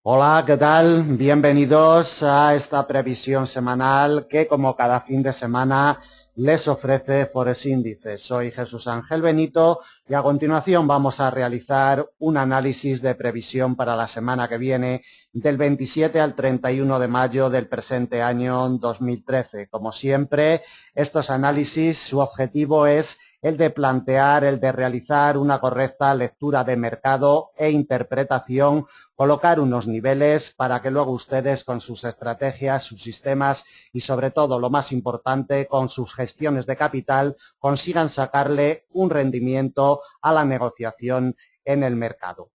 Hola, ¿qué tal? Bienvenidos a esta previsión semanal que, como cada fin de semana, les ofrece Forex Índice. Soy Jesús Ángel Benito y a continuación vamos a realizar un análisis de previsión para la semana que viene del 27 al 31 de mayo del presente año 2013. Como siempre, estos análisis, su objetivo es el de plantear, el de realizar una correcta lectura de mercado e interpretación, colocar unos niveles para que luego ustedes con sus estrategias, sus sistemas y sobre todo, lo más importante, con sus gestiones de capital consigan sacarle un rendimiento a la negociación en el mercado.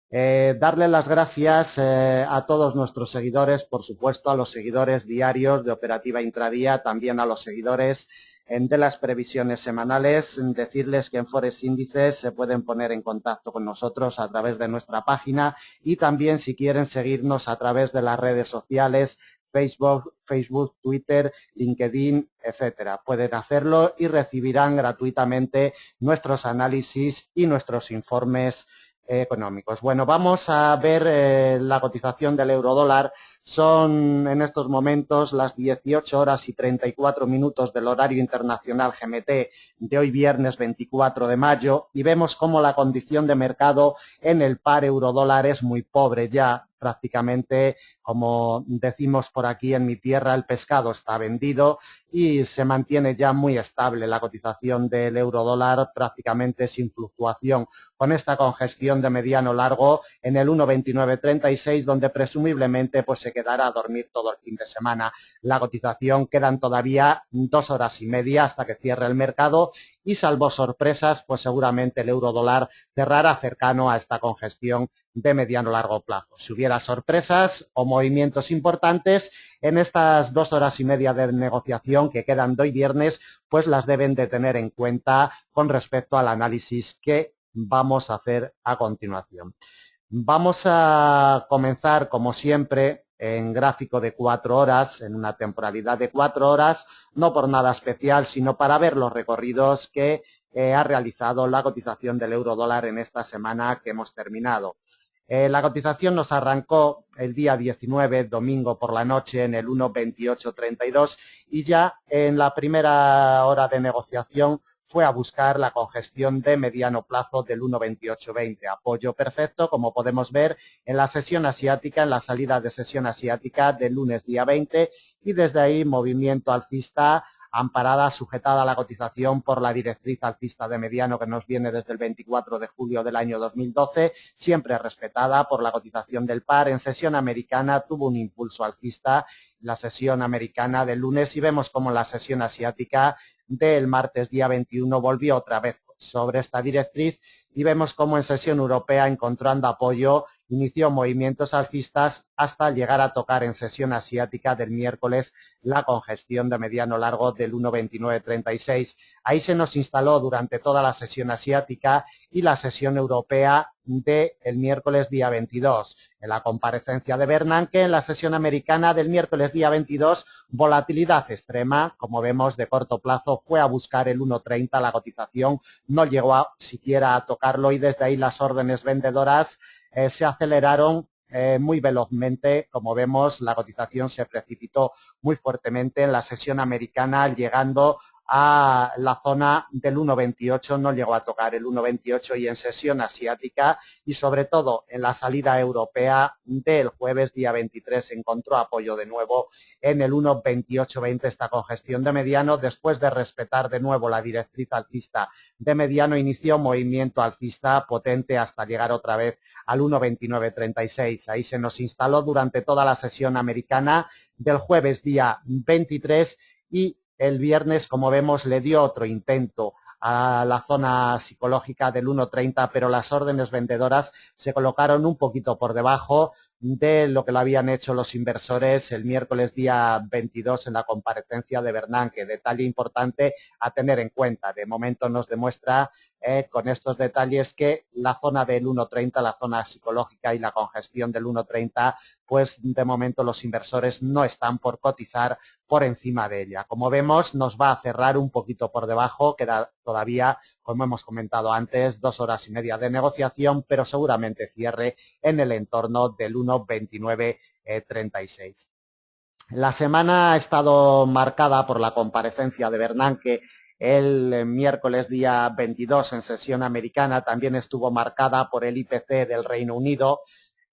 Darle las gracias a todos nuestros seguidores, por supuesto a los seguidores diarios de Operativa Intradía, también a los seguidores de las previsiones semanales, decirles que en Forex Índices se pueden poner en contacto con nosotros a través de nuestra página y también si quieren seguirnos a través de las redes sociales, Facebook, Twitter, LinkedIn, etcétera. Pueden hacerlo y recibirán gratuitamente nuestros análisis y nuestros informes económicos. Bueno, vamos a ver la cotización del eurodólar. Son en estos momentos las 18 horas y 34 minutos del horario internacional GMT de hoy viernes 24 de mayo y vemos cómo la condición de mercado en el par eurodólar es muy pobre ya. Prácticamente, como decimos por aquí en mi tierra, el pescado está vendido y se mantiene ya muy estable la cotización del eurodólar prácticamente sin fluctuación, con esta congestión de mediano largo en el 1,2936, donde presumiblemente pues se quedará a dormir todo el fin de semana. La cotización quedan todavía 2 horas y media hasta que cierre el mercado y salvo sorpresas, pues seguramente el eurodólar cerrará cercano a esta congestión de mediano largo plazo. Si hubiera sorpresas o movimientos importantes en estas 2 horas y media de negociación que quedan de hoy viernes, pues las deben de tener en cuenta con respecto al análisis que vamos a hacer a continuación. Vamos a comenzar, como siempre, en gráfico de 4 horas, en una temporalidad de 4 horas, no por nada especial, sino para ver los recorridos que ha realizado la cotización del eurodólar en esta semana que hemos terminado. La cotización nos arrancó el día 19, domingo por la noche, en el 1,2832 y ya en la primera hora de negociación fue a buscar la congestión de mediano plazo del 1,2820. Apoyo perfecto, como podemos ver en la sesión asiática, en la salida de sesión asiática del lunes día 20 y desde ahí movimiento alcista amparada, sujetada a la cotización por la directriz alcista de mediano que nos viene desde el 24 de julio del año 2012, siempre respetada por la cotización del par. En sesión americana tuvo un impulso alcista la sesión americana del lunes y vemos como la sesión asiática del martes día 21 volvió otra vez sobre esta directriz y vemos como en sesión europea, encontrando apoyo, inició movimientos alcistas hasta llegar a tocar en sesión asiática del miércoles la congestión de mediano largo del 1,2936. Ahí se nos instaló durante toda la sesión asiática y la sesión europea del miércoles día 22. En la comparecencia de Bernanke, en la sesión americana del miércoles día 22, volatilidad extrema, como vemos de corto plazo, fue a buscar el 1,30, la cotización no llegó siquiera a tocarlo y desde ahí las órdenes vendedoras se aceleraron muy velozmente. Como vemos, la cotización se precipitó muy fuertemente en la sesión americana, llegando a la zona del 1,28, no llegó a tocar el 1,28 y en sesión asiática y sobre todo en la salida europea del jueves día 23 encontró apoyo de nuevo en el 1,2820 esta congestión de mediano. Después de respetar de nuevo la directriz alcista de mediano, inició movimiento alcista potente hasta llegar otra vez al 1,2936. Ahí se nos instaló durante toda la sesión americana del jueves día 23 y el viernes, como vemos, le dio otro intento a la zona psicológica del 1,30, pero las órdenes vendedoras se colocaron un poquito por debajo de lo que lo habían hecho los inversores el miércoles día 22 en la comparecencia de Bernanke. Detalle importante a tener en cuenta. De momento nos demuestra con estos detalles que la zona del 1.30, la zona psicológica y la congestión del 1.30, pues de momento los inversores no están por cotizar por encima de ella. Como vemos, nos va a cerrar un poquito por debajo, queda todavía, como hemos comentado antes, 2 horas y media de negociación, pero seguramente cierre en el entorno del 1.2936. La semana ha estado marcada por la comparecencia de Bernanke el miércoles día 22 en sesión americana. También estuvo marcada por el IPC del Reino Unido,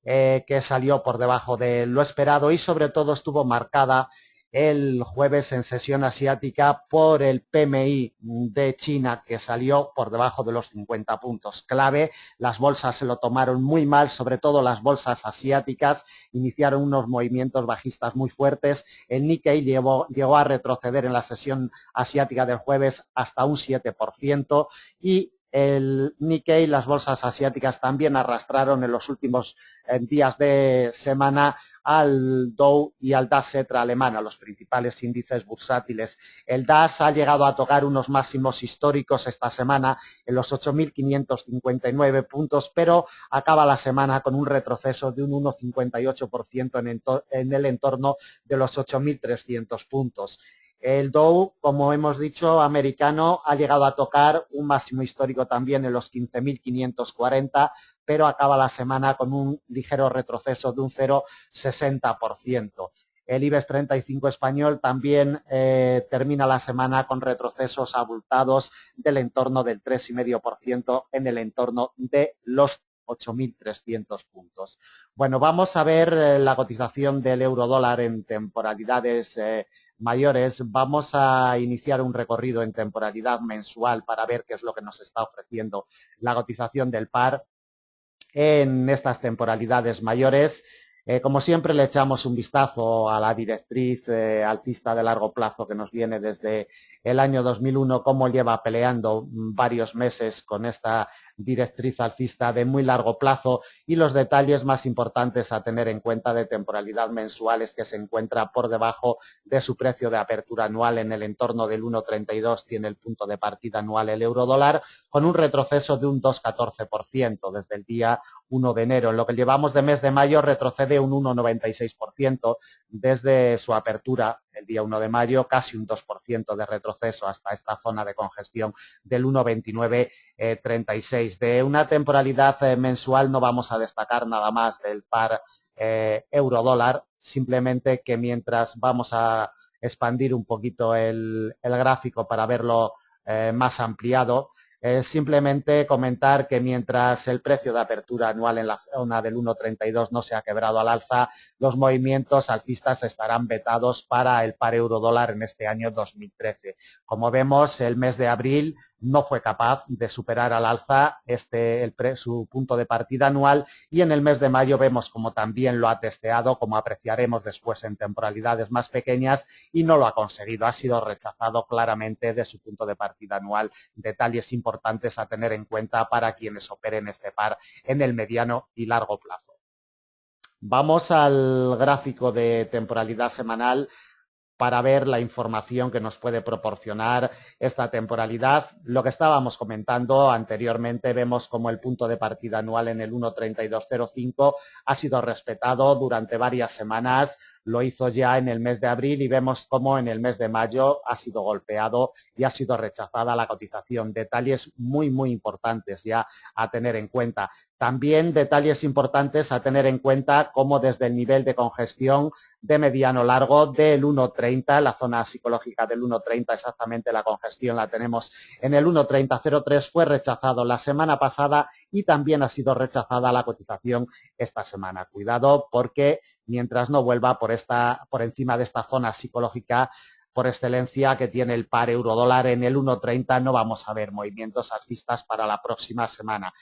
que salió por debajo de lo esperado, y sobre todo estuvo marcada el jueves en sesión asiática por el PMI de China, que salió por debajo de los 50 puntos clave. Las bolsas se lo tomaron muy mal, sobre todo las bolsas asiáticas iniciaron unos movimientos bajistas muy fuertes. El Nikkei llegó a retroceder en la sesión asiática del jueves hasta un 7%, y el Nikkei, las bolsas asiáticas también arrastraron en los últimos días de semana al Dow y al DAX Etra alemán, a los principales índices bursátiles. El DAX ha llegado a tocar unos máximos históricos esta semana en los 8.559 puntos, pero acaba la semana con un retroceso de un 1,58% en el entorno de los 8.300 puntos. El Dow, como hemos dicho, americano, ha llegado a tocar un máximo histórico también en los 15.540, pero acaba la semana con un ligero retroceso de un 0,60%. El IBEX 35 español también termina la semana con retrocesos abultados del entorno del 3,5% en el entorno de los 8.300 puntos. Bueno, vamos a ver la cotización del euro dólar en temporalidades mayores. Vamos a iniciar un recorrido en temporalidad mensual para ver qué es lo que nos está ofreciendo la cotización del par en estas temporalidades mayores. Como siempre, le echamos un vistazo a la directriz alcista de largo plazo que nos viene desde el año 2001, cómo lleva peleando varios meses con esta directriz alcista de muy largo plazo, y los detalles más importantes a tener en cuenta de temporalidad mensual es que se encuentra por debajo de su precio de apertura anual en el entorno del 1,32, tiene el punto de partida anual el euro dólar, con un retroceso de un 2,14% desde el día 1 de enero. En lo que llevamos de mes de mayo retrocede un 1,96% desde su apertura el día 1 de mayo, casi un 2% de retroceso hasta esta zona de congestión del 1,2936. De una temporalidad mensual no vamos a destacar nada más del par euro-dólar, simplemente que mientras vamos a expandir un poquito el gráfico para verlo más ampliado, simplemente comentar que mientras el precio de apertura anual en la zona del 1,32 no se ha quebrado al alza, los movimientos alcistas estarán vetados para el par euro-dólar en este año 2013. Como vemos, el mes de abril no fue capaz de superar al alza su punto de partida anual, y en el mes de mayo vemos como también lo ha testeado, como apreciaremos después en temporalidades más pequeñas, y no lo ha conseguido, ha sido rechazado claramente de su punto de partida anual. Detalles importantes a tener en cuenta para quienes operen este par en el mediano y largo plazo. Vamos al gráfico de temporalidad semanal para ver la información que nos puede proporcionar esta temporalidad. Lo que estábamos comentando anteriormente, vemos como el punto de partida anual en el 1,3205 ha sido respetado durante varias semanas. Lo hizo ya en el mes de abril y vemos cómo en el mes de mayo ha sido golpeado y ha sido rechazada la cotización. Detalles muy, muy importantes ya a tener en cuenta. También detalles importantes a tener en cuenta como desde el nivel de congestión de mediano largo del 1,30, la zona psicológica del 1,30, exactamente la congestión la tenemos en el 1,3003, fue rechazado la semana pasada y también ha sido rechazada la cotización esta semana. Cuidado, porque mientras no vuelva por encima de esta zona psicológica por excelencia que tiene el par euro-dólar en el 1,30, no vamos a ver movimientos alcistas para la próxima semana.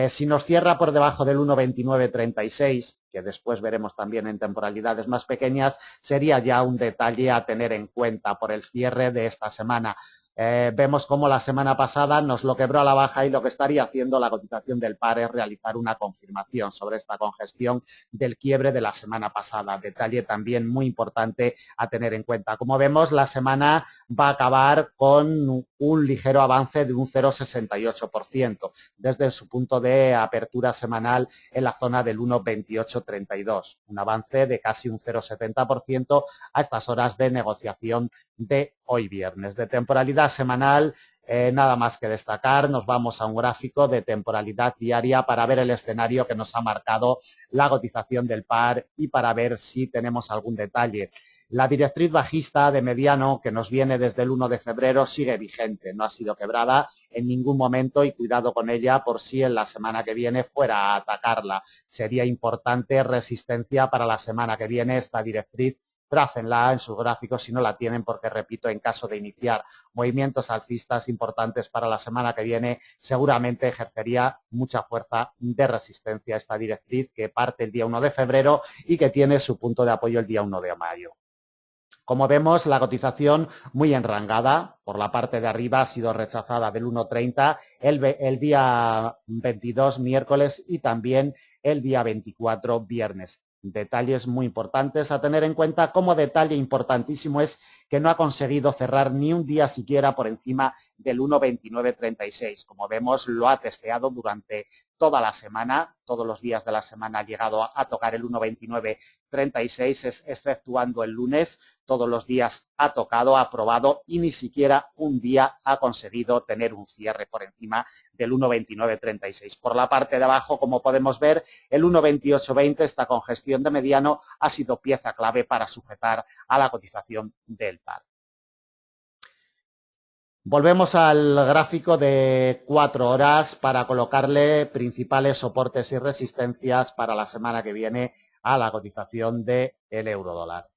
Si nos cierra por debajo del 1,2936, que después veremos también en temporalidades más pequeñas, sería ya un detalle a tener en cuenta por el cierre de esta semana. Vemos cómo la semana pasada nos lo quebró a la baja y lo que estaría haciendo la cotización del par es realizar una confirmación sobre esta congestión del quiebre de la semana pasada. Detalle también muy importante a tener en cuenta. Como vemos, la semana va a acabar con un ligero avance de un 0,68% desde su punto de apertura semanal en la zona del 1,2832. Un avance de casi un 0,70% a estas horas de negociación de hoy viernes. De temporalidad semanal, nada más que destacar, nos vamos a un gráfico de temporalidad diaria para ver el escenario que nos ha marcado la cotización del par y para ver si tenemos algún detalle. La directriz bajista de mediano que nos viene desde el 1 de febrero sigue vigente, no ha sido quebrada en ningún momento y cuidado con ella por si en la semana que viene fuera a atacarla. Sería importante resistencia para la semana que viene esta directriz. Trácenla en sus gráficos si no la tienen porque, repito, en caso de iniciar movimientos alcistas importantes para la semana que viene, seguramente ejercería mucha fuerza de resistencia esta directriz que parte el día 1 de febrero y que tiene su punto de apoyo el día 1 de mayo. Como vemos, la cotización muy enrangada. Por la parte de arriba ha sido rechazada del 1,30 el día 22, miércoles, y también el día 24, viernes. Detalles muy importantes a tener en cuenta. Como detalle importantísimo es que no ha conseguido cerrar ni un día siquiera por encima del 1,2936. Como vemos, lo ha testeado durante toda la semana, todos los días de la semana ha llegado a tocar el 1,2936, exceptuando el lunes. Todos los días ha tocado, ha probado y ni siquiera un día ha conseguido tener un cierre por encima del 1,2936. Por la parte de abajo, como podemos ver, el 1,2820, esta congestión de mediano, ha sido pieza clave para sujetar a la cotización del par. Volvemos al gráfico de 4 horas para colocarle principales soportes y resistencias para la semana que viene a la cotización del euro dólar.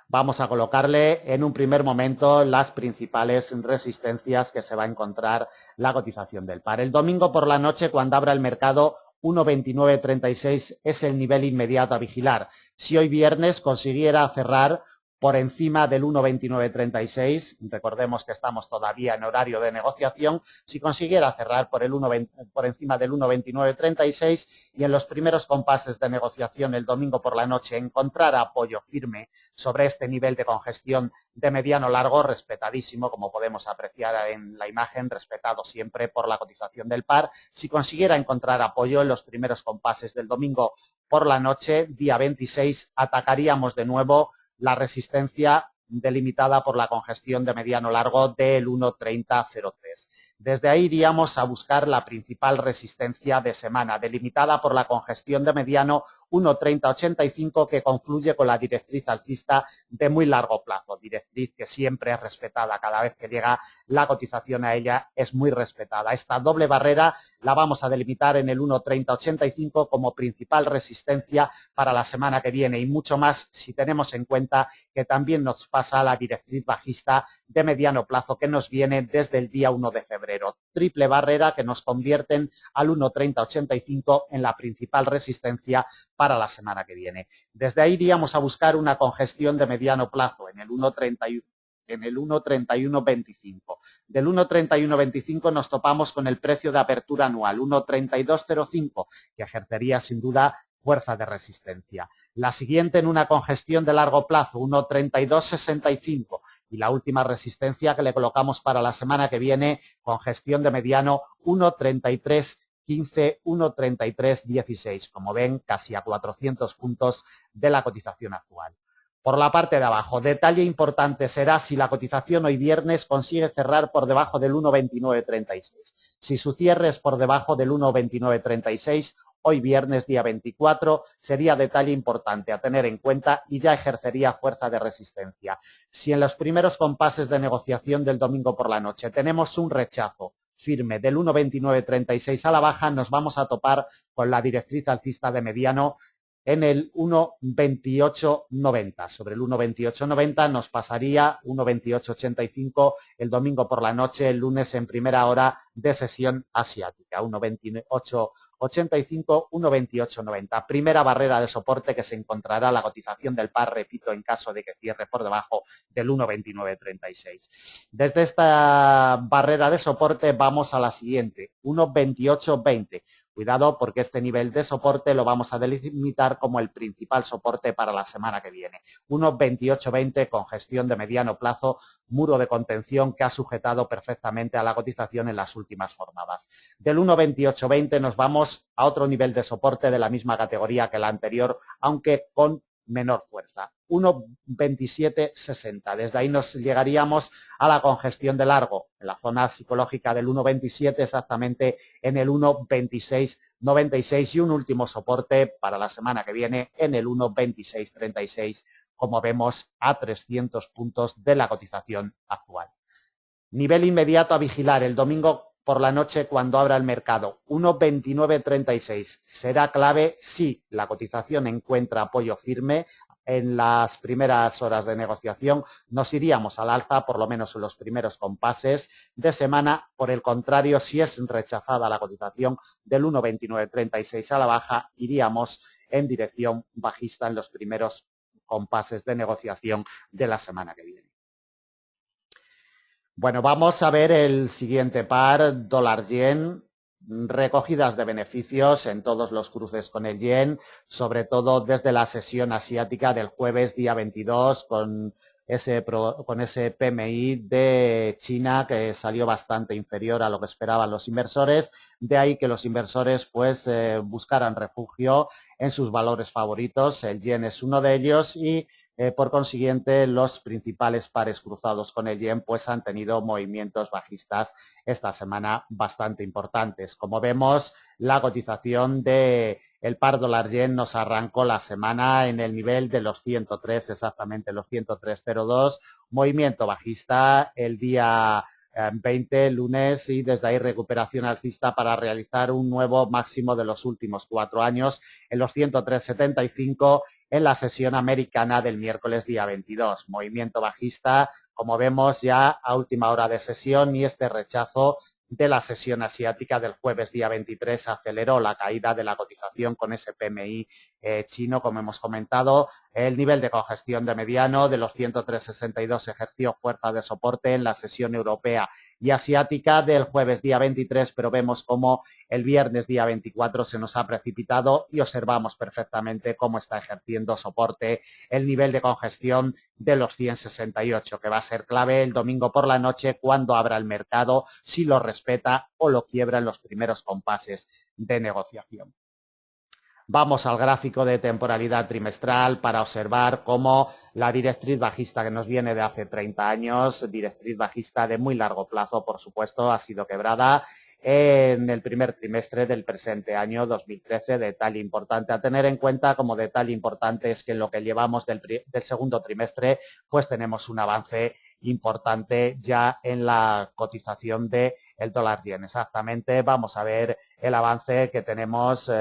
Vamos a colocarle en un primer momento las principales resistencias que se va a encontrar la cotización del par. El domingo por la noche, cuando abra el mercado, 1,2936 es el nivel inmediato a vigilar. Si hoy viernes consiguiera cerrar por encima del 1,2936, recordemos que estamos todavía en horario de negociación, si consiguiera cerrar por encima del 1,2936 y en los primeros compases de negociación el domingo por la noche encontrara apoyo firme sobre este nivel de congestión de mediano largo, respetadísimo, como podemos apreciar en la imagen, respetado siempre por la cotización del par, si consiguiera encontrar apoyo en los primeros compases del domingo por la noche, día 26, atacaríamos de nuevo la resistencia delimitada por la congestión de mediano largo del 1,3003. Desde ahí iríamos a buscar la principal resistencia de semana, delimitada por la congestión de mediano 1,3085 que confluye con la directriz alcista de muy largo plazo, directriz que siempre es respetada, cada vez que llega la cotización a ella es muy respetada. Esta doble barrera la vamos a delimitar en el 1,3085 como principal resistencia para la semana que viene y mucho más si tenemos en cuenta que también nos pasa la directriz bajista de mediano plazo que nos viene desde el día 1 de febrero. Triple barrera que nos convierten al 1,3085 en la principal resistencia para la semana que viene. Desde ahí iríamos a buscar una congestión de mediano plazo en el 1,3125. Del 1,3125 nos topamos con el precio de apertura anual, 1,3205, que ejercería sin duda fuerza de resistencia. La siguiente en una congestión de largo plazo, 1,3265. Y la última resistencia que le colocamos para la semana que viene, congestión de mediano, 1,3315, 1,3316. Como ven, casi a 400 puntos de la cotización actual. Por la parte de abajo, detalle importante será si la cotización hoy viernes consigue cerrar por debajo del 1,2936. Si su cierre es por debajo del 1,2936, hoy viernes día 24, sería detalle importante a tener en cuenta y ya ejercería fuerza de resistencia. Si en los primeros compases de negociación del domingo por la noche tenemos un rechazo firme del 1,2936 a la baja, nos vamos a topar con la directriz alcista de mediano en el 1,2890. Sobre el 1,2890 nos pasaría 1,2885 el domingo por la noche, el lunes en primera hora de sesión asiática. 1,2880 1,85, 1,2890. Primera barrera de soporte que se encontrará la cotización del par, repito, en caso de que cierre por debajo del 1,2936. Desde esta barrera de soporte vamos a la siguiente, 1,2820. Cuidado porque este nivel de soporte lo vamos a delimitar como el principal soporte para la semana que viene. 1,2820 con gestión de mediano plazo, muro de contención que ha sujetado perfectamente a la cotización en las últimas jornadas. Del 1,2820 nos vamos a otro nivel de soporte de la misma categoría que la anterior, aunque con menor fuerza. 1,2760. Desde ahí nos llegaríamos a la congestión de largo, en la zona psicológica del 1,27, exactamente en el 1,2696 y un último soporte para la semana que viene en el 1,2636, como vemos a 300 puntos de la cotización actual. Nivel inmediato a vigilar el domingo por la noche cuando abra el mercado, 1,2936. Será clave si la cotización encuentra apoyo firme en las primeras horas de negociación. Nos iríamos al alza, por lo menos en los primeros compases de semana. Por el contrario, si es rechazada la cotización del 1,2936 a la baja, iríamos en dirección bajista en los primeros compases de negociación de la semana que viene. Bueno, vamos a ver el siguiente par, dólar-yen, recogidas de beneficios en todos los cruces con el yen, sobre todo desde la sesión asiática del jueves día 22 con ese PMI de China que salió bastante inferior a lo que esperaban los inversores. De ahí que los inversores pues buscaran refugio en sus valores favoritos. El yen es uno de ellos y por consiguiente, los principales pares cruzados con el yen pues han tenido movimientos bajistas esta semana bastante importantes. Como vemos, la cotización del par dólar-yen nos arrancó la semana en el nivel de los 103, exactamente los 103.02. Movimiento bajista el día 20, lunes, y desde ahí recuperación alcista para realizar un nuevo máximo de los últimos 4 años en los 103.75 en la sesión americana del miércoles día 22. Movimiento bajista, como vemos ya a última hora de sesión, y este rechazo de la sesión asiática del jueves día 23 aceleró la caída de la cotización con ese PMI chino, como hemos comentado. El nivel de congestión de mediano de los 103.62 ejerció fuerza de soporte en la sesión europea y asiática del jueves día 23, pero vemos cómo el viernes día 24 se nos ha precipitado y observamos perfectamente cómo está ejerciendo soporte el nivel de congestión de los 100.68, que va a ser clave el domingo por la noche cuando abra el mercado, si lo respeta o lo quiebra en los primeros compases de negociación. Vamos al gráfico de temporalidad trimestral para observar cómo la directriz bajista que nos viene de hace 30 años, directriz bajista de muy largo plazo, por supuesto, ha sido quebrada en el primer trimestre del presente año 2013. Detalle importante a tener en cuenta, como detalle importante es que en lo que llevamos del segundo trimestre, pues tenemos un avance importante ya en la cotización del dólar-yen. Exactamente, vamos a ver el avance que tenemos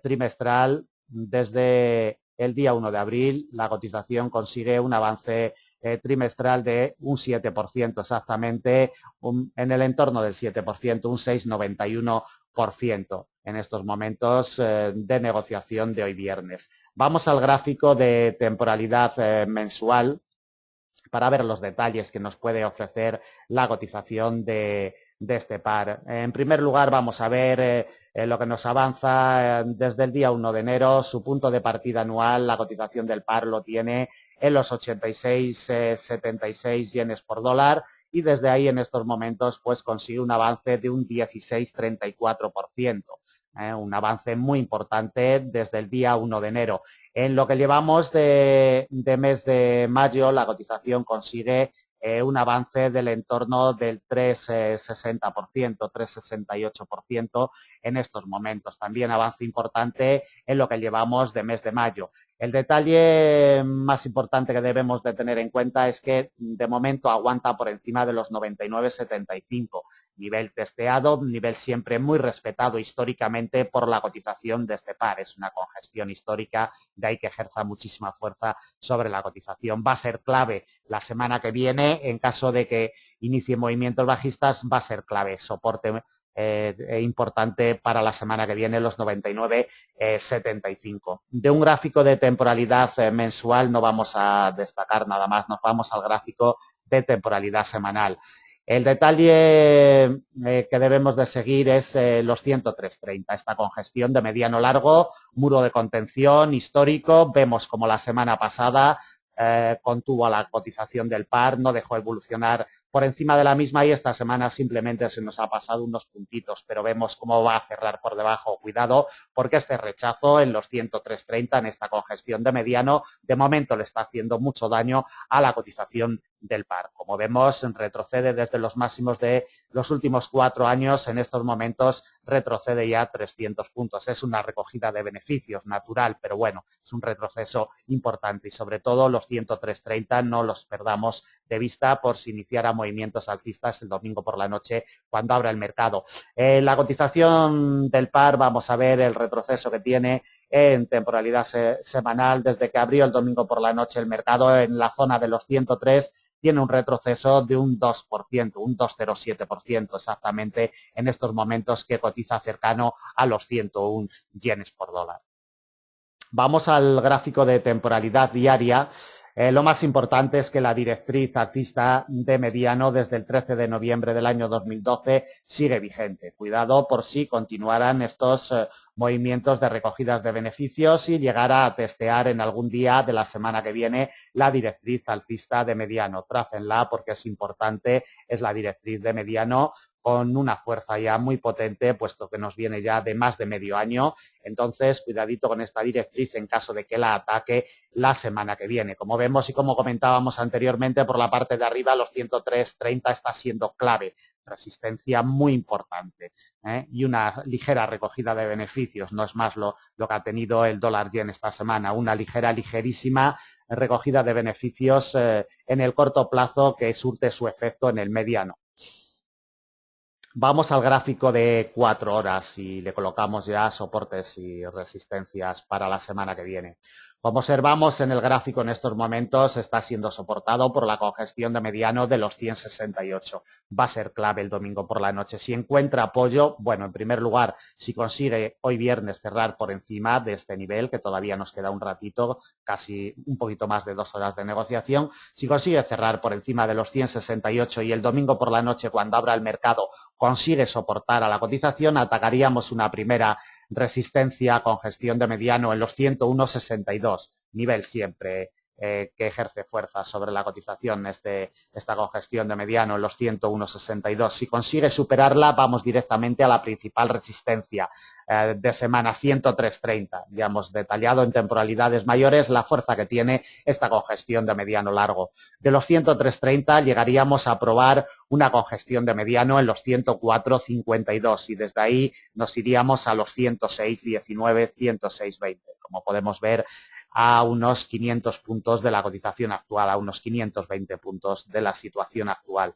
trimestral. Desde el día 1 de abril, la cotización consigue un avance trimestral de un 7%, exactamente en el entorno del 7%, un 6,91% en estos momentos de negociación de hoy viernes. Vamos al gráfico de temporalidad mensual para ver los detalles que nos puede ofrecer la cotización de este par. En primer lugar, vamos a ver lo que nos avanza desde el día 1 de enero. Su punto de partida anual, la cotización del par lo tiene en los 86,76 yenes por dólar, y desde ahí en estos momentos pues consigue un avance de un 16,34%. Un avance muy importante desde el día 1 de enero. En lo que llevamos de mes de mayo, la cotización consigue un avance del entorno del 3,60%, 3,68% en estos momentos. También avance importante en lo que llevamos de mes de mayo. El detalle más importante que debemos de tener en cuenta es que de momento aguanta por encima de los 99,75. Nivel testeado, nivel siempre muy respetado históricamente por la cotización de este par. Es una congestión histórica, de ahí que ejerza muchísima fuerza sobre la cotización. Va a ser clave la semana que viene, en caso de que inicie movimientos bajistas, va a ser clave soporte importante para la semana que viene, los 99,75. De un gráfico de temporalidad mensual no vamos a destacar nada más, nos vamos al gráfico de temporalidad semanal. El detalle que debemos de seguir es los 103.30, esta congestión de mediano largo, muro de contención histórico. Vemos como la semana pasada contuvo a la cotización del par, no dejó evolucionar por encima de la misma y esta semana simplemente se nos ha pasado unos puntitos, pero vemos cómo va a cerrar por debajo. Cuidado, porque este rechazo en los 103.30, en esta congestión de mediano, de momento le está haciendo mucho daño a la cotización del par. Como vemos, retrocede desde los máximos de los últimos 4 años. En estos momentos retrocede ya 300 puntos. Es una recogida de beneficios natural, pero bueno, es un retroceso importante y sobre todo los 103.30 no los perdamos de vista por si iniciara movimientos alcistas el domingo por la noche cuando abra el mercado. La cotización del par, vamos a ver el retroceso que tiene en temporalidad semanal desde que abrió el domingo por la noche el mercado en la zona de los 103, tiene un retroceso de un 2%, un 2,07% exactamente en estos momentos, que cotiza cercano a los 101 yenes por dólar. Vamos al gráfico de temporalidad diaria. Lo más importante es que la directriz alcista de mediano desde el 13 de noviembre del año 2012 sigue vigente. Cuidado por si continuaran estos movimientos de recogidas de beneficios y llegara a testear en algún día de la semana que viene la directriz alcista de mediano. Trácenla porque es importante, es la directriz de mediano con una fuerza ya muy potente, puesto que nos viene ya de más de medio año. Entonces, cuidadito con esta directriz en caso de que la ataque la semana que viene. Como vemos y como comentábamos anteriormente, por la parte de arriba los 103.30 está siendo clave, resistencia muy importante, y una ligera recogida de beneficios. No es más lo que ha tenido el dólar yen esta semana, una ligerísima recogida de beneficios en el corto plazo que surte su efecto en el mediano. Vamos al gráfico de 4 horas y le colocamos ya soportes y resistencias para la semana que viene. Como observamos en el gráfico, en estos momentos está siendo soportado por la congestión de mediano de los 168. Va a ser clave el domingo por la noche. Si encuentra apoyo, bueno, en primer lugar, si consigue hoy viernes cerrar por encima de este nivel, que todavía nos queda un ratito, casi un poquito más de 2 horas de negociación, si consigue cerrar por encima de los 168 y el domingo por la noche, cuando abra el mercado, consigue soportar a la cotización, atacaríamos una primera resistencia con gestión de mediano en los 101,62, nivel siempre que ejerce fuerza sobre la cotización, esta congestión de mediano en los 101,62. Si consigue superarla, vamos directamente a la principal resistencia de semana, 103.30. Ya hemos detallado en temporalidades mayores la fuerza que tiene esta congestión de mediano largo. De los 103.30 llegaríamos a probar una congestión de mediano en los 104.52 y desde ahí nos iríamos a los 106.19, 106.20. Como podemos ver, a unos 500 puntos de la cotización actual, a unos 520 puntos de la situación actual.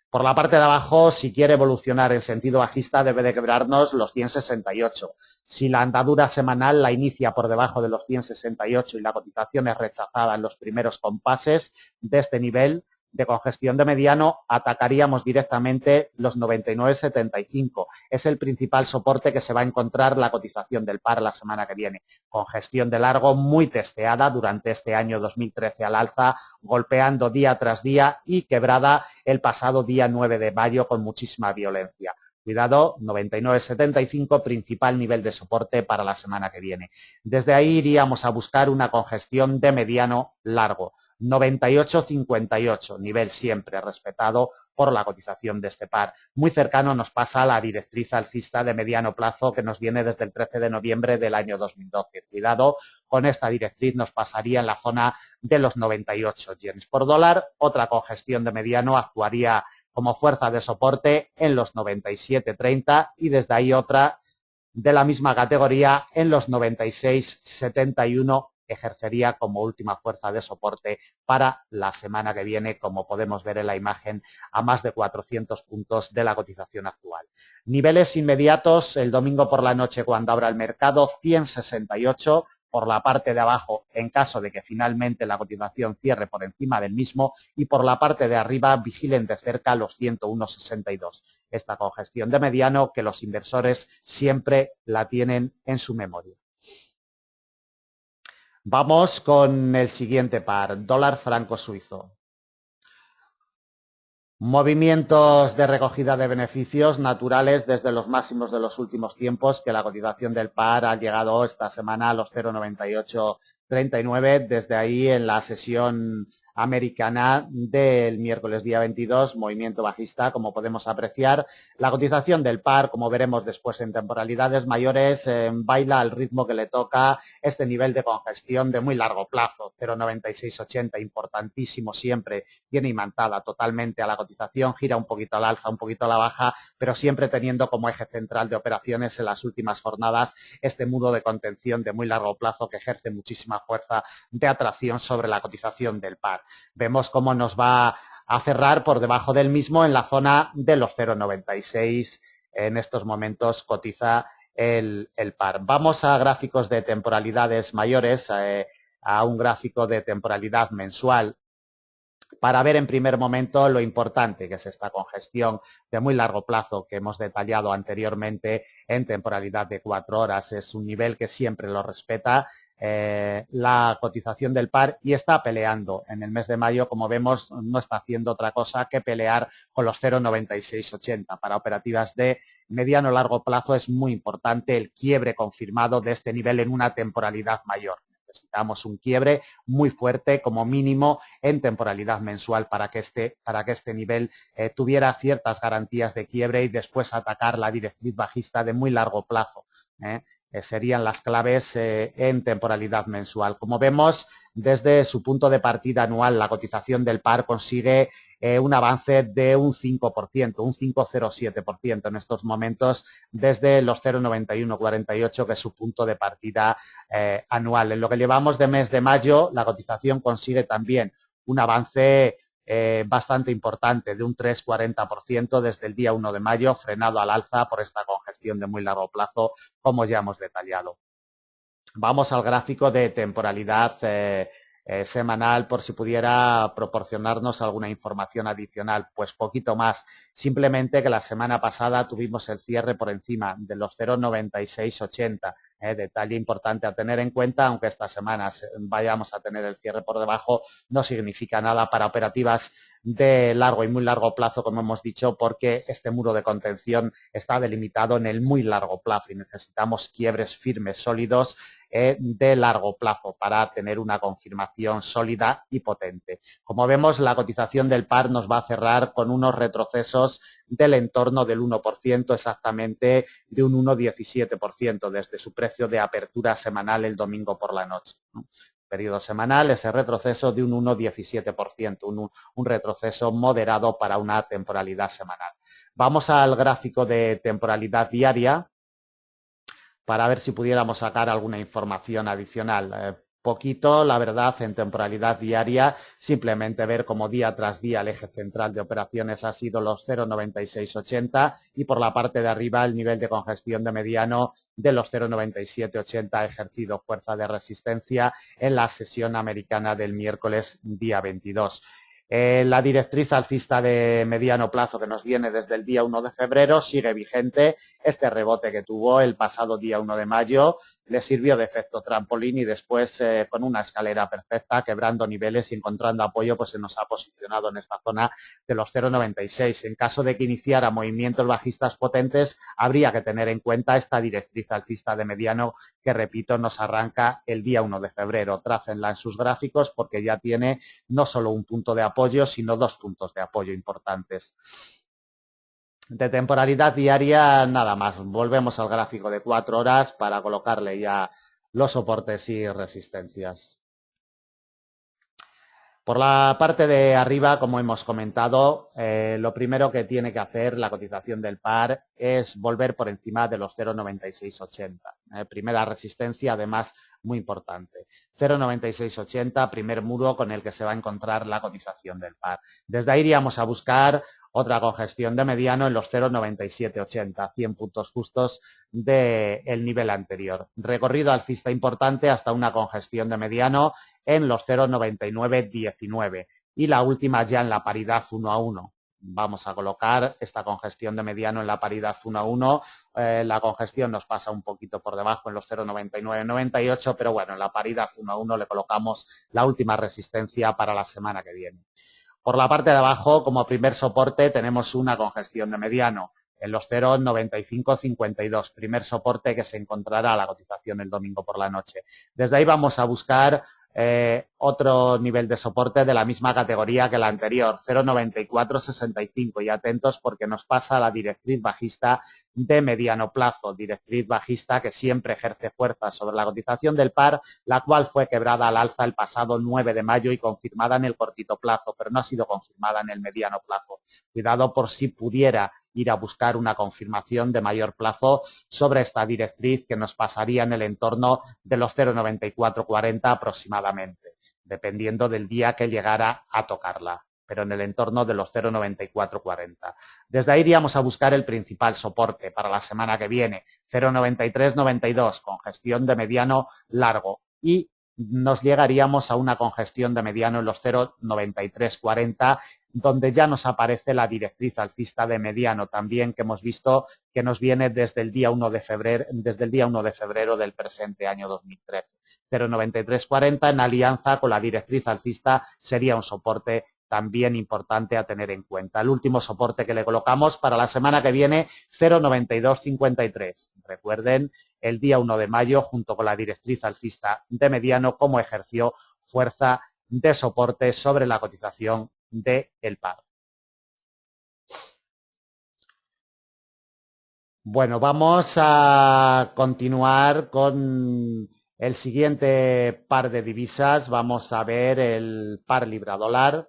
Por la parte de abajo, si quiere evolucionar en sentido bajista, debe de quebrarnos los 168. Si la andadura semanal la inicia por debajo de los 168 y la cotización es rechazada en los primeros compases de este nivel de congestión de mediano, atacaríamos directamente los 99,75. Es el principal soporte que se va a encontrar la cotización del par la semana que viene. Congestión de largo muy testeada durante este año 2013 al alza, golpeando día tras día y quebrada el pasado día 9 de mayo con muchísima violencia. Cuidado, 99,75, principal nivel de soporte para la semana que viene. Desde ahí iríamos a buscar una congestión de mediano largo. 98,58, nivel siempre respetado por la cotización de este par. Muy cercano nos pasa la directriz alcista de mediano plazo que nos viene desde el 13 de noviembre del año 2012. Cuidado con esta directriz, nos pasaría en la zona de los 98 yenes por dólar. Otra congestión de mediano actuaría como fuerza de soporte en los 97,30 y desde ahí otra de la misma categoría en los 96,71 ejercería como última fuerza de soporte para la semana que viene, como podemos ver en la imagen, a más de 400 puntos de la cotización actual. Niveles inmediatos, el domingo por la noche cuando abra el mercado, 168, por la parte de abajo en caso de que finalmente la cotización cierre por encima del mismo y por la parte de arriba vigilen de cerca los 101,62. Esta congestión de mediano que los inversores siempre la tienen en su memoria. Vamos con el siguiente par, dólar franco suizo. Movimientos de recogida de beneficios naturales desde los máximos de los últimos tiempos, que la cotización del par ha llegado esta semana a los 0,9839. Desde ahí, en la sesión americana del miércoles día 22, movimiento bajista, como podemos apreciar. La cotización del par, como veremos después en temporalidades mayores, baila al ritmo que le toca este nivel de congestión de muy largo plazo, 0,9680, importantísimo siempre, tiene imantada totalmente a la cotización, gira un poquito al alza, un poquito a la baja, pero siempre teniendo como eje central de operaciones en las últimas jornadas este muro de contención de muy largo plazo que ejerce muchísima fuerza de atracción sobre la cotización del par. Vemos cómo nos va a cerrar por debajo del mismo en la zona de los 0,96. En estos momentos cotiza el par. Vamos a gráficos de temporalidades mayores, a un gráfico de temporalidad mensual, para ver en primer momento lo importante que es esta congestión de muy largo plazo que hemos detallado anteriormente en temporalidad de 4 horas. Es un nivel que siempre lo respeta la cotización del par y está peleando en el mes de mayo, como vemos, no está haciendo otra cosa que pelear con los 0,9680. Para operativas de mediano o largo plazo es muy importante el quiebre confirmado de este nivel en una temporalidad mayor. Necesitamos un quiebre muy fuerte como mínimo en temporalidad mensual para que este nivel tuviera ciertas garantías de quiebre y después atacar la directriz bajista de muy largo plazo. Serían las claves en temporalidad mensual. Como vemos, desde su punto de partida anual, la cotización del par consigue un avance de un 5%, un 5,07% en estos momentos desde los 0,9148, que es su punto de partida anual. En lo que llevamos de mes de mayo, la cotización consigue también un avance bastante importante, de un 3,40% desde el día 1 de mayo, frenado al alza por esta congestión de muy largo plazo, como ya hemos detallado. Vamos al gráfico de temporalidad semanal, por si pudiera proporcionarnos alguna información adicional. Pues poquito más, simplemente que la semana pasada tuvimos el cierre por encima de los 0,9680. Detalle importante a tener en cuenta, aunque esta semana vayamos a tener el cierre por debajo, no significa nada para operativas de largo y muy largo plazo, como hemos dicho, porque este muro de contención está delimitado en el muy largo plazo y necesitamos quiebres firmes, sólidos, de largo plazo para tener una confirmación sólida y potente. Como vemos, la cotización del par nos va a cerrar con unos retrocesos del entorno del 1%, exactamente de un 1,17% desde su precio de apertura semanal el domingo por la noche, ¿no? Periodo semanal, ese retroceso de un 1,17%, un retroceso moderado para una temporalidad semanal. Vamos al gráfico de temporalidad diaria para ver si pudiéramos sacar alguna información adicional. Poquito, la verdad, en temporalidad diaria, simplemente ver cómo día tras día el eje central de operaciones ha sido los 0,9680 y por la parte de arriba el nivel de congestión de mediano de los 0,9780 ha ejercido fuerza de resistencia en la sesión americana del miércoles día 22. La directriz alcista de mediano plazo que nos viene desde el día 1 de febrero sigue vigente. Este rebote que tuvo el pasado día 1 de mayo le sirvió de efecto trampolín y después con una escalera perfecta, quebrando niveles y encontrando apoyo, pues se nos ha posicionado en esta zona de los 0,96. En caso de que iniciara movimientos bajistas potentes, habría que tener en cuenta esta directriz alcista de mediano que, repito, nos arranca el día 1 de febrero. Trácenla en sus gráficos porque ya tiene no solo un punto de apoyo, sino dos puntos de apoyo importantes. De temporalidad diaria, nada más. Volvemos al gráfico de 4 horas para colocarle ya los soportes y resistencias. Por la parte de arriba, como hemos comentado, lo primero que tiene que hacer la cotización del par es volver por encima de los 0,9680. Primera resistencia, además, muy importante. 0,9680, primer muro con el que se va a encontrar la cotización del par. Desde ahí iríamos a buscar otra congestión de mediano en los 0,9780, 100 puntos justos del nivel anterior. Recorrido alcista importante hasta una congestión de mediano en los 0,9919 y la última ya en la paridad 1 a 1. Vamos a colocar esta congestión de mediano en la paridad 1 a 1. La congestión nos pasa un poquito por debajo en los 0,9998, pero bueno, en la paridad 1 a 1 le colocamos la última resistencia para la semana que viene. Por la parte de abajo, como primer soporte, tenemos una congestión de mediano en los 0,9552, primer soporte que se encontrará a la cotización el domingo por la noche. Desde ahí vamos a buscar otro nivel de soporte de la misma categoría que la anterior, 0,9465, y atentos porque nos pasa la directriz bajista de mediano plazo, directriz bajista que siempre ejerce fuerza sobre la cotización del par, la cual fue quebrada al alza el pasado 9 de mayo y confirmada en el cortito plazo, pero no ha sido confirmada en el mediano plazo. Cuidado por si pudiera ir a buscar una confirmación de mayor plazo sobre esta directriz que nos pasaría en el entorno de los 0,9440 aproximadamente, dependiendo del día que llegara a tocarla, pero en el entorno de los 0,9440. Desde ahí iríamos a buscar el principal soporte para la semana que viene, 0,9392, congestión de mediano largo, y nos llegaríamos a una congestión de mediano en los 0,9340, donde ya nos aparece la directriz alcista de mediano también que hemos visto que nos viene desde el día 1 de febrero, del presente año 2013. 0,9340 en alianza con la directriz alcista sería un soporte también importante a tener en cuenta. El último soporte que le colocamos para la semana que viene, 0,9253. Recuerden, el día 1 de mayo, junto con la directriz alcista de mediano, cómo ejerció fuerza de soporte sobre la cotización del par. Bueno, vamos a continuar con el siguiente par de divisas. Vamos a ver el par libra-dólar.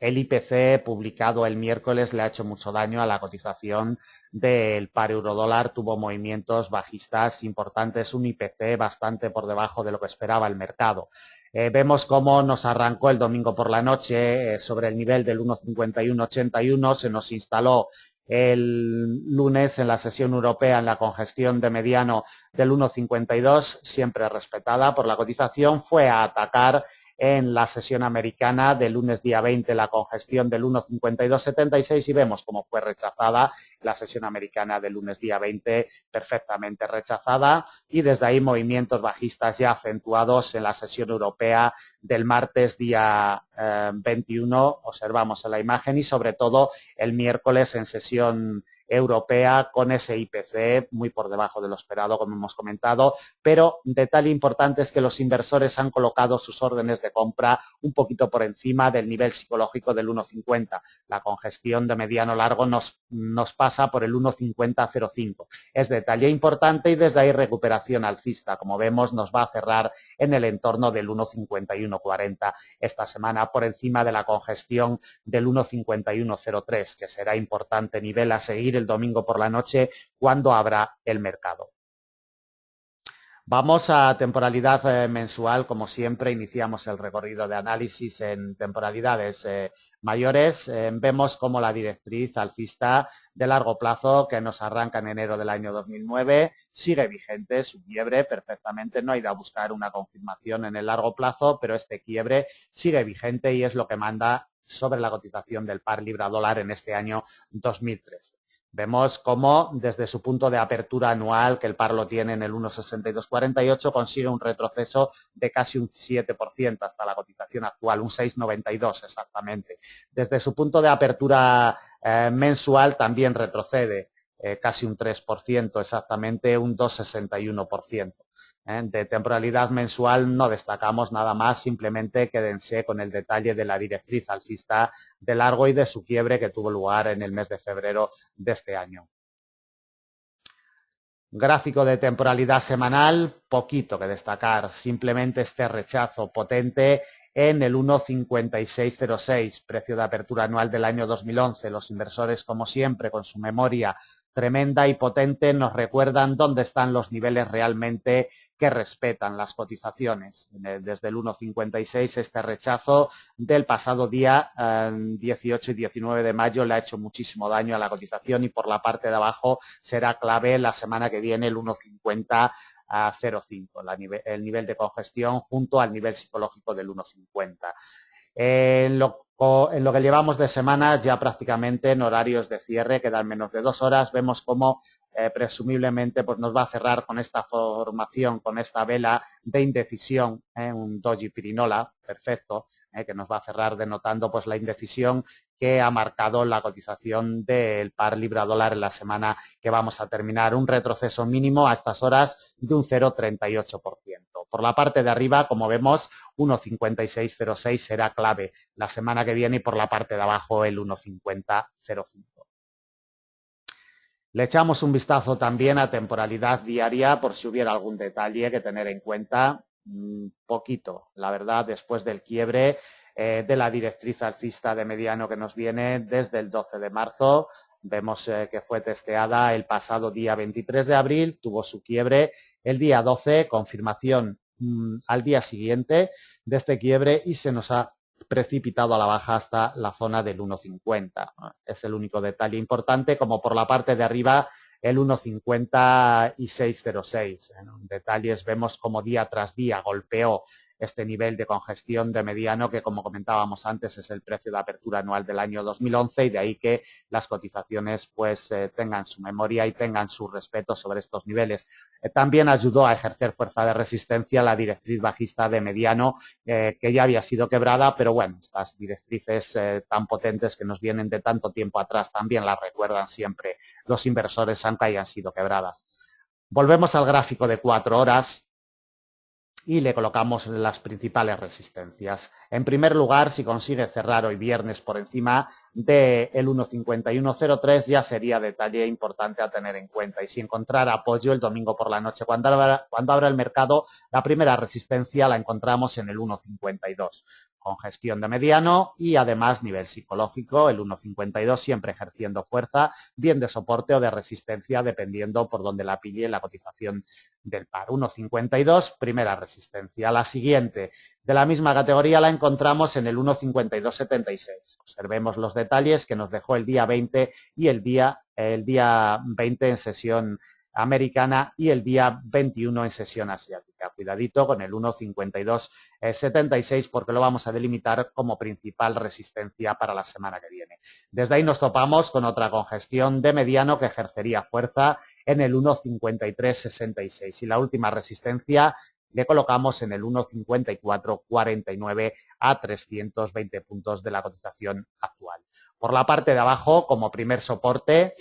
El IPC publicado el miércoles le ha hecho mucho daño a la cotización del par euro-dólar. Tuvo movimientos bajistas importantes, un IPC bastante por debajo de lo que esperaba el mercado. Vemos cómo nos arrancó el domingo por la noche sobre el nivel del 1,5181, se nos instaló el lunes en la sesión europea en la congestión de mediano del 1,52, siempre respetada por la cotización, fue a atacar en la sesión americana del lunes día 20 la congestión del 1,5276 y vemos cómo fue rechazada la sesión americana del lunes día 20, perfectamente rechazada, y desde ahí movimientos bajistas ya acentuados en la sesión europea del martes día 21, observamos en la imagen, y sobre todo el miércoles en sesión europea con ese IPC muy por debajo de lo esperado, como hemos comentado, pero detalle importante es que los inversores han colocado sus órdenes de compra un poquito por encima del nivel psicológico del 1,50. La congestión de mediano largo nos pasa por el 1,5005. Es detalle importante y desde ahí recuperación alcista. Como vemos, nos va a cerrar en el entorno del 1,5140 esta semana por encima de la congestión del 1,5103, que será importante nivel a seguir el domingo por la noche cuando abra el mercado. Vamos a temporalidad mensual, como siempre, iniciamos el recorrido de análisis en temporalidades mayores. Vemos como la directriz alcista de largo plazo que nos arranca en enero del año 2009 sigue vigente, su quiebre perfectamente, no ha ido a buscar una confirmación en el largo plazo, pero este quiebre sigue vigente y es lo que manda sobre la cotización del par libra-dólar en este año 2013. Vemos cómo desde su punto de apertura anual, que el par lo tiene en el 1,6248, consigue un retroceso de casi un 7% hasta la cotización actual, un 6,92 exactamente. Desde su punto de apertura mensual también retrocede casi un 3%, exactamente un 2,61%. De temporalidad mensual no destacamos nada más, simplemente quédense con el detalle de la directriz alcista de largo y de su quiebre que tuvo lugar en el mes de febrero de este año. Gráfico de temporalidad semanal, poquito que destacar, simplemente este rechazo potente en el 1,5606, precio de apertura anual del año 2011. Los inversores, como siempre, con su memoria tremenda y potente, nos recuerdan dónde están los niveles realmente que respetan las cotizaciones. Desde el 1,56 este rechazo del pasado día 18 y 19 de mayo le ha hecho muchísimo daño a la cotización y por la parte de abajo será clave la semana que viene el 1,50 a 0,5, el nivel de congestión junto al nivel psicológico del 1,50. En lo que llevamos de semana, ya prácticamente en horarios de cierre, quedan menos de 2 horas, vemos cómo presumiblemente pues nos va a cerrar con esta formación, con esta vela de indecisión, un doji pirinola, perfecto, que nos va a cerrar denotando pues la indecisión que ha marcado la cotización del par libra-dólar en la semana que vamos a terminar. Un retroceso mínimo a estas horas de un 0,38%. Por la parte de arriba, como vemos, 1,5606 será clave la semana que viene y por la parte de abajo el 1,5005. Le echamos un vistazo también a temporalidad diaria por si hubiera algún detalle que tener en cuenta. Poquito, la verdad, después del quiebre de la directriz alcista de mediano que nos viene desde el 12 de marzo. Vemos que fue testeada el pasado día 23 de abril, tuvo su quiebre el día 12, confirmación al día siguiente de este quiebre y se nos ha precipitado a la baja hasta la zona del 1,50. Es el único detalle importante, como por la parte de arriba el 1,50 y 606. En detalles vemos como día tras día golpeó este nivel de congestión de mediano que, como comentábamos antes, es el precio de apertura anual del año 2011 y de ahí que las cotizaciones pues tengan su memoria y tengan su respeto sobre estos niveles. También ayudó a ejercer fuerza de resistencia la directriz bajista de mediano que ya había sido quebrada, pero bueno, estas directrices tan potentes que nos vienen de tanto tiempo atrás también las recuerdan siempre los inversores aunque hayan sido quebradas. Volvemos al gráfico de 4 horas y le colocamos las principales resistencias. En primer lugar, si consigue cerrar hoy viernes por encima del 1,5103 ya sería detalle importante a tener en cuenta. Y si encontrara apoyo el domingo por la noche, cuando abra el mercado, la primera resistencia la encontramos en el 1,52. Congestión de mediano y además nivel psicológico, el 1,52 siempre ejerciendo fuerza, bien de soporte o de resistencia dependiendo por donde la pille la cotización del par. 1,52, primera resistencia. La siguiente de la misma categoría la encontramos en el 1,5276. Observemos los detalles que nos dejó el día 20 y el día 20 en sesión americana y el día 21 en sesión asiática. Cuidadito con el 1,5276 porque lo vamos a delimitar como principal resistencia para la semana que viene. Desde ahí nos topamos con otra congestión de mediano que ejercería fuerza en el 1,5366 y la última resistencia le colocamos en el 1,5449 a 320 puntos de la cotización actual. Por la parte de abajo, como primer soporte,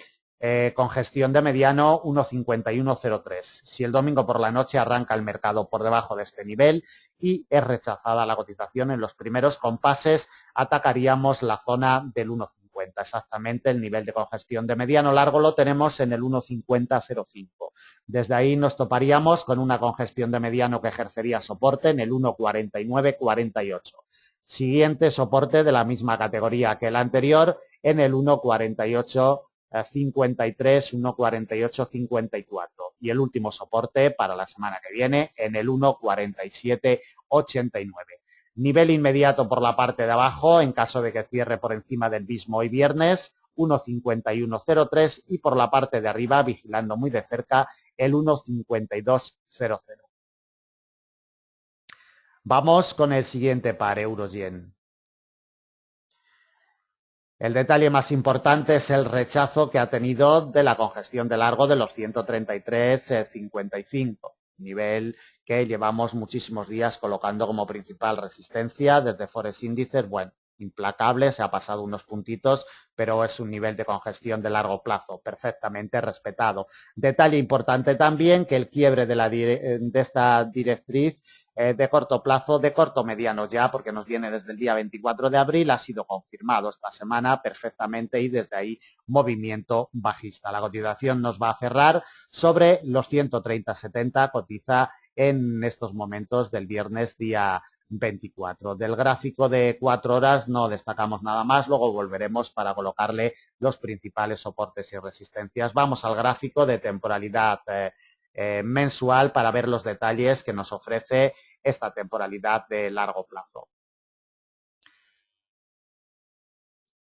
congestión de mediano 1,5103. Si el domingo por la noche arranca el mercado por debajo de este nivel y es rechazada la cotización en los primeros compases, atacaríamos la zona del 1,50. Exactamente el nivel de congestión de mediano largo lo tenemos en el 1,5005. Desde ahí nos toparíamos con una congestión de mediano que ejercería soporte en el 1,4948. Siguiente soporte de la misma categoría que el anterior en el 1,4853, 1,4854 y el último soporte para la semana que viene en el 1,4789. Nivel inmediato por la parte de abajo en caso de que cierre por encima del mismo hoy viernes, 1,5103 y por la parte de arriba, vigilando muy de cerca, el 1,5200. Vamos con el siguiente par, euro-yen. El detalle más importante es el rechazo que ha tenido de la congestión de largo de los 133,55, nivel que llevamos muchísimos días colocando como principal resistencia desde Forex Índices. Bueno, implacable, se ha pasado unos puntitos, pero es un nivel de congestión de largo plazo perfectamente respetado. Detalle importante también que el quiebre de esta directriz de corto plazo, de corto mediano ya, porque nos viene desde el día 24 de abril, ha sido confirmado esta semana perfectamente y desde ahí movimiento bajista. La cotización nos va a cerrar sobre los 130,70, cotiza en estos momentos del viernes día 24. Del gráfico de 4 horas no destacamos nada más, luego volveremos para colocarle los principales soportes y resistencias. Vamos al gráfico de temporalidad mensual para ver los detalles que nos ofrece esta temporalidad de largo plazo.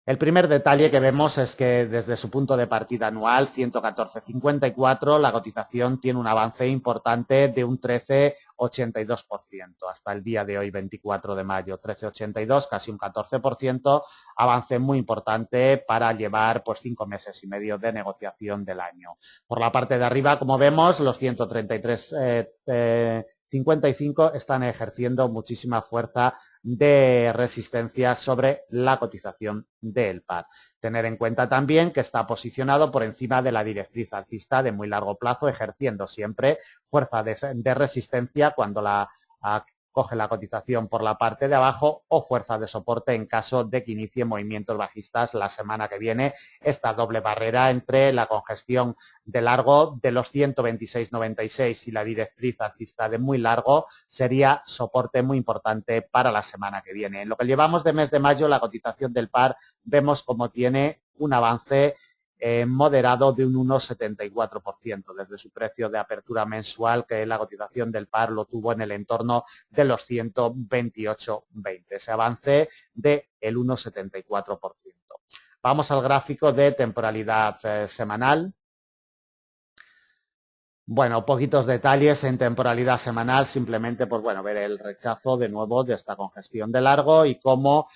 El primer detalle que vemos es que desde su punto de partida anual, 114,54, la cotización tiene un avance importante de un 13,82%. Hasta el día de hoy, 24 de mayo, 13,82, casi un 14%, avance muy importante para llevar pues 5 meses y medio de negociación del año. Por la parte de arriba, como vemos, los 133,55 están ejerciendo muchísima fuerza de resistencia sobre la cotización del par. Tener en cuenta también que está posicionado por encima de la directriz alcista de muy largo plazo, ejerciendo siempre fuerza de resistencia cuando coge la cotización por la parte de abajo o fuerza de soporte en caso de que inicie movimientos bajistas la semana que viene. Esta doble barrera entre la congestión de largo de los 126,96 y la directriz alcista de muy largo sería soporte muy importante para la semana que viene. En lo que llevamos de mes de mayo, la cotización del par vemos como tiene un avance moderado de un 1,74% desde su precio de apertura mensual, que la cotización del par lo tuvo en el entorno de los 128,20. Ese avance del 1,74%. Vamos al gráfico de temporalidad semanal. Bueno, poquitos detalles en temporalidad semanal, simplemente pues bueno, ver el rechazo de nuevo de esta congestión de largo y cómo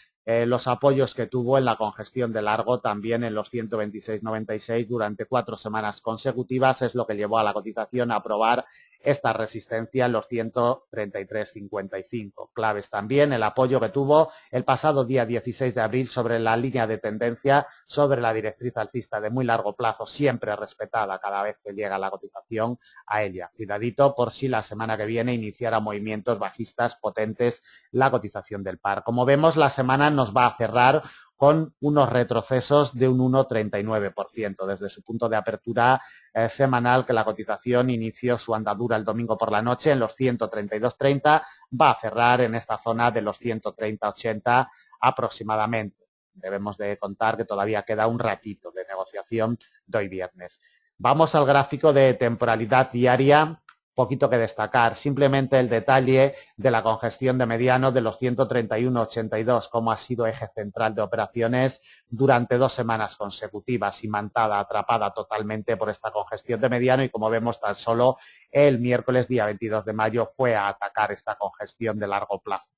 los apoyos que tuvo en la congestión de largo también en los 126,96 durante 4 semanas consecutivas es lo que llevó a la cotización a probar esta resistencia en los 133,55. Claves también el apoyo que tuvo el pasado día 16 de abril sobre la línea de tendencia, sobre la directriz alcista de muy largo plazo, siempre respetada cada vez que llega la cotización a ella. Cuidadito por si la semana que viene iniciara movimientos bajistas potentes la cotización del par. Como vemos, la semana nos va a cerrar con unos retrocesos de un 1,39% desde su punto de apertura semanal, que la cotización inició su andadura el domingo por la noche en los 132,30, va a cerrar en esta zona de los 130,80 aproximadamente. Debemos de contar que todavía queda un ratito de negociación de hoy viernes. Vamos al gráfico de temporalidad diaria. Poquito que destacar, simplemente el detalle de la congestión de mediano de los 131,82, como ha sido eje central de operaciones durante 2 semanas consecutivas, imantada, atrapada totalmente por esta congestión de mediano, y como vemos tan solo el miércoles día 22 de mayo fue a atacar esta congestión de largo plazo.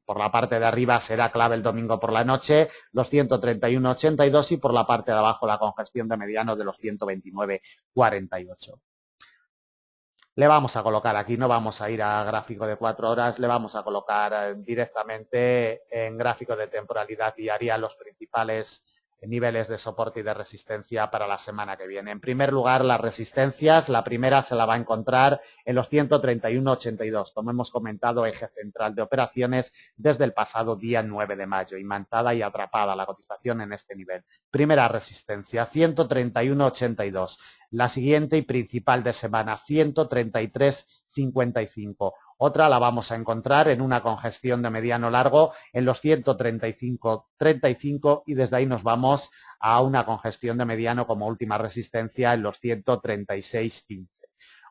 Por la parte de arriba será clave el domingo por la noche, los 131,82, y por la parte de abajo la congestión de mediano de los 129,48. Le vamos a colocar aquí, no vamos a ir a gráfico de 4 horas, le vamos a colocar directamente en gráfico de temporalidad diaria los principales niveles de soporte y de resistencia para la semana que viene. En primer lugar, las resistencias, la primera se la va a encontrar en los 131,82, como hemos comentado, eje central de operaciones desde el pasado día 9 de mayo, imantada y atrapada la cotización en este nivel. Primera resistencia, 131,82. La siguiente y principal de semana, 133,55. Otra la vamos a encontrar en una congestión de mediano largo en los 135,35, y desde ahí nos vamos a una congestión de mediano como última resistencia en los 136,15.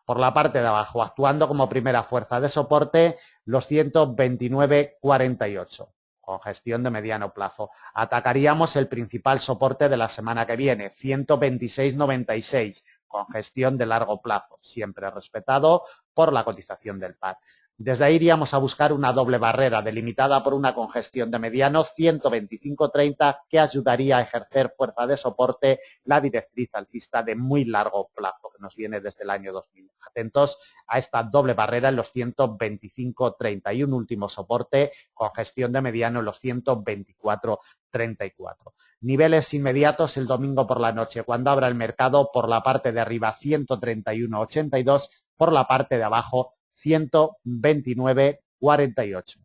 Por la parte de abajo, actuando como primera fuerza de soporte, los 129,48. Congestión de mediano plazo. Atacaríamos el principal soporte de la semana que viene, 126,96, congestión de largo plazo, siempre respetado por la cotización del par. Desde ahí iríamos a buscar una doble barrera delimitada por una congestión de mediano, 125,30, que ayudaría a ejercer fuerza de soporte la directriz alcista de muy largo plazo, que nos viene desde el año 2000. Atentos a esta doble barrera en los 125,30 y un último soporte, congestión de mediano en los 124,34. Niveles inmediatos el domingo por la noche, cuando abra el mercado, por la parte de arriba 131,82, por la parte de abajo 129,48.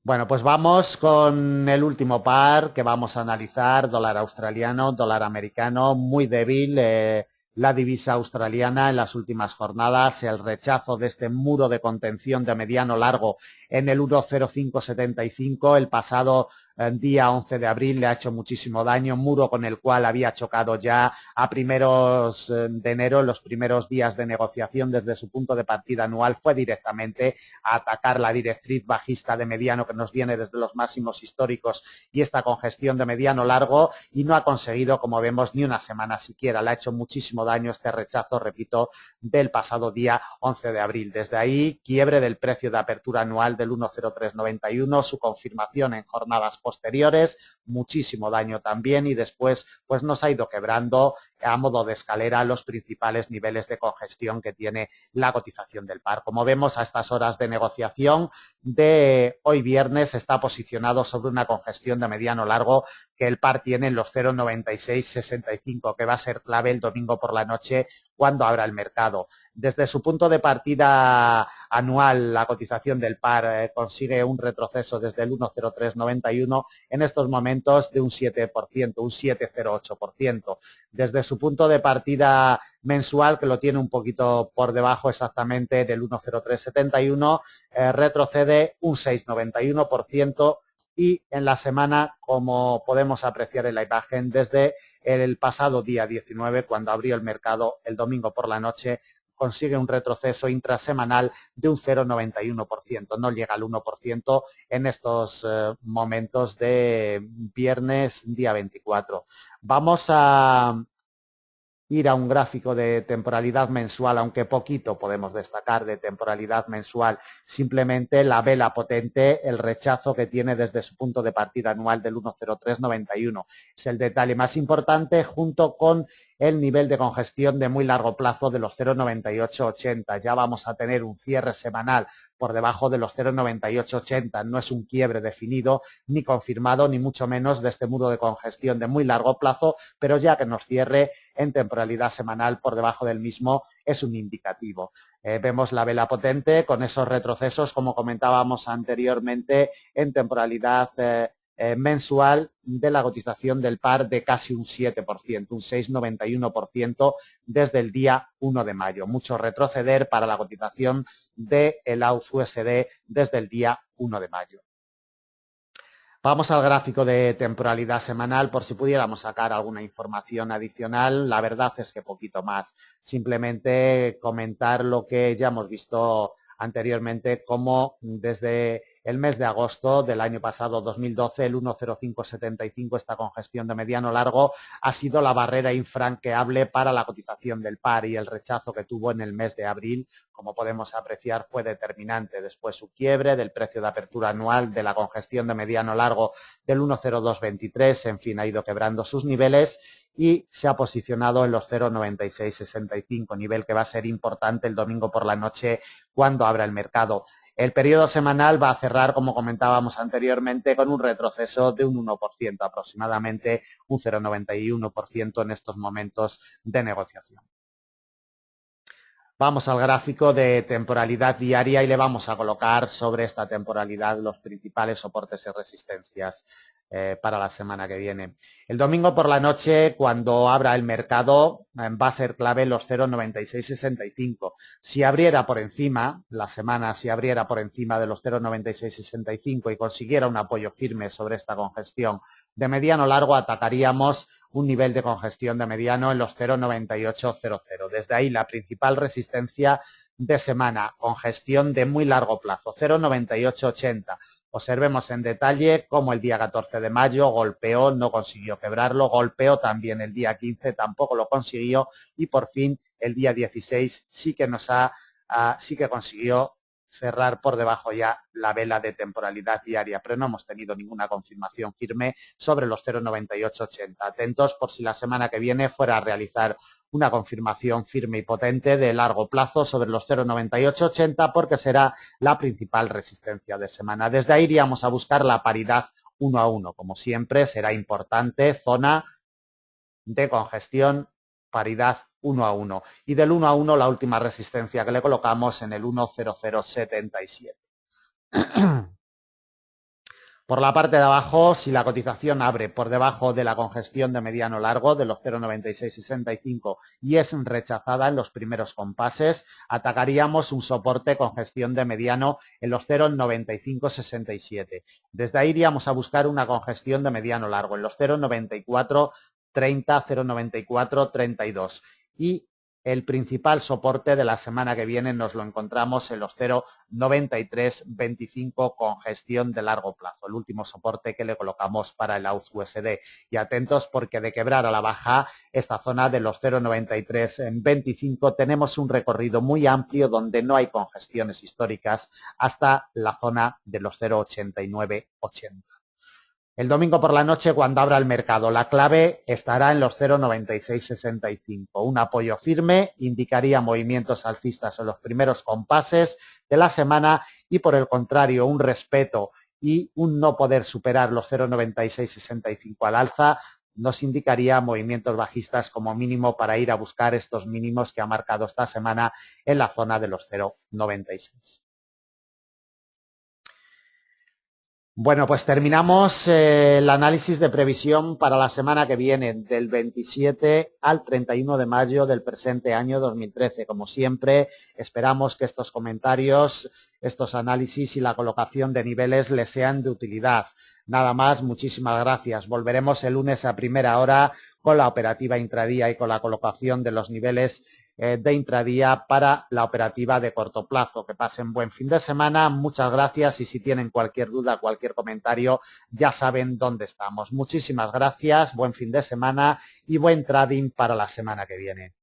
Bueno, pues vamos con el último par que vamos a analizar, dólar australiano, dólar americano, muy débil. la divisa australiana en las últimas jornadas. El rechazo de este muro de contención de mediano largo en el 1,0575 el pasado día 11 de abril le ha hecho muchísimo daño, muro con el cual había chocado ya a primeros de enero, en los primeros días de negociación desde su punto de partida anual, fue directamente a atacar la directriz bajista de mediano que nos viene desde los máximos históricos y esta congestión de mediano largo y no ha conseguido, como vemos, ni una semana siquiera. Le ha hecho muchísimo daño este rechazo, repito, del pasado día 11 de abril. Desde ahí, quiebre del precio de apertura anual del 1,0391, su confirmación en jornadas posteriores, muchísimo daño también y después pues nos ha ido quebrando a modo de escalera los principales niveles de congestión que tiene la cotización del par. Como vemos, a estas horas de negociación de hoy viernes está posicionado sobre una congestión de mediano largo que el par tiene en los 0,9665, que va a ser clave el domingo por la noche cuando abra el mercado. Desde su punto de partida anual, la cotización del par consigue un retroceso desde el 1,0391 en estos momentos de un 7%, un 7,08%. Desde su punto de partida mensual, que lo tiene un poquito por debajo exactamente del 1,0371, retrocede un 6,91%. Y en la semana, como podemos apreciar en la imagen, desde el pasado día 19, cuando abrió el mercado el domingo por la noche, consigue un retroceso intrasemanal de un 0,91%. No llega al 1% en estos momentos de viernes día 24. Vamos a ir a un gráfico de temporalidad mensual, aunque poquito podemos destacar de temporalidad mensual, simplemente la vela potente, el rechazo que tiene desde su punto de partida anual del 1,0391. Es el detalle más importante junto con el nivel de congestión de muy largo plazo de los 0,9880. Ya vamos a tener un cierre semanal por debajo de los 0,9880. No es un quiebre definido, ni confirmado, ni mucho menos de este muro de congestión de muy largo plazo, pero ya que nos cierre en temporalidad semanal por debajo del mismo es un indicativo. Vemos la vela potente con esos retrocesos, como comentábamos anteriormente, en temporalidad mensual de la cotización del par de casi un 7%, un 6,91% desde el día 1 de mayo. Mucho retroceder para la cotización del AUD-USD desde el día 1 de mayo. Vamos al gráfico de temporalidad semanal por si pudiéramos sacar alguna información adicional. La verdad es que poquito más. Simplemente comentar lo que ya hemos visto anteriormente, como desde el mes de agosto del año pasado, 2012, el 1,0575, esta congestión de mediano largo, ha sido la barrera infranqueable para la cotización del par y el rechazo que tuvo en el mes de abril, como podemos apreciar, fue determinante. Después su quiebre del precio de apertura anual de la congestión de mediano largo del 1,0223, en fin, ha ido quebrando sus niveles y se ha posicionado en los 0,9665, nivel que va a ser importante el domingo por la noche cuando abra el mercado. El periodo semanal va a cerrar, como comentábamos anteriormente, con un retroceso de un 1%, aproximadamente un 0,91% en estos momentos de negociación. Vamos al gráfico de temporalidad diaria y le vamos a colocar sobre esta temporalidad los principales soportes y resistencias para la semana que viene. El domingo por la noche, cuando abra el mercado, va a ser clave los 0,9665. Si abriera por encima, la semana, si abriera por encima de los 0,9665 y consiguiera un apoyo firme sobre esta congestión de mediano largo, atacaríamos un nivel de congestión de mediano en los 0,9800. Desde ahí la principal resistencia de semana, congestión de muy largo plazo, 0,9880. Observemos en detalle cómo el día 14 de mayo golpeó, no consiguió quebrarlo, golpeó también el día 15, tampoco lo consiguió y por fin el día 16 sí que consiguió cerrar por debajo ya la vela de temporalidad diaria, pero no hemos tenido ninguna confirmación firme sobre los 0,9880. Atentos por si la semana que viene fuera a realizar una confirmación firme y potente de largo plazo sobre los 0,9880 porque será la principal resistencia de semana. Desde ahí iríamos a buscar la paridad 1 a 1. Como siempre, será importante zona de congestión, paridad 1 a 1. Y del 1 a 1 la última resistencia que le colocamos en el 1,0077. Por la parte de abajo, si la cotización abre por debajo de la congestión de mediano largo de los 0,9665 y es rechazada en los primeros compases, atacaríamos un soporte con gestión de mediano en los 0,9567. Desde ahí iríamos a buscar una congestión de mediano largo en los 0,9430, 0,9432 y el principal soporte de la semana que viene nos lo encontramos en los 0,9325 con gestión de largo plazo, el último soporte que le colocamos para el AUD-USD. Y atentos porque de quebrar a la baja esta zona de los 0,9325 tenemos un recorrido muy amplio donde no hay congestiones históricas hasta la zona de los 0,8980. El domingo por la noche, cuando abra el mercado, la clave estará en los 0,9665. Un apoyo firme indicaría movimientos alcistas en los primeros compases de la semana y, por el contrario, un respeto y un no poder superar los 0,9665 al alza nos indicaría movimientos bajistas como mínimo para ir a buscar estos mínimos que ha marcado esta semana en la zona de los 0,96. Bueno, pues terminamos el análisis de previsión para la semana que viene, del 27 al 31 de mayo del presente año 2013. Como siempre, esperamos que estos comentarios, estos análisis y la colocación de niveles les sean de utilidad. Nada más, muchísimas gracias. Volveremos el lunes a primera hora con la operativa intradía y con la colocación de los niveles de intradía para la operativa de corto plazo. Que pasen buen fin de semana, muchas gracias y si tienen cualquier duda, cualquier comentario, ya saben dónde estamos. Muchísimas gracias, buen fin de semana y buen trading para la semana que viene.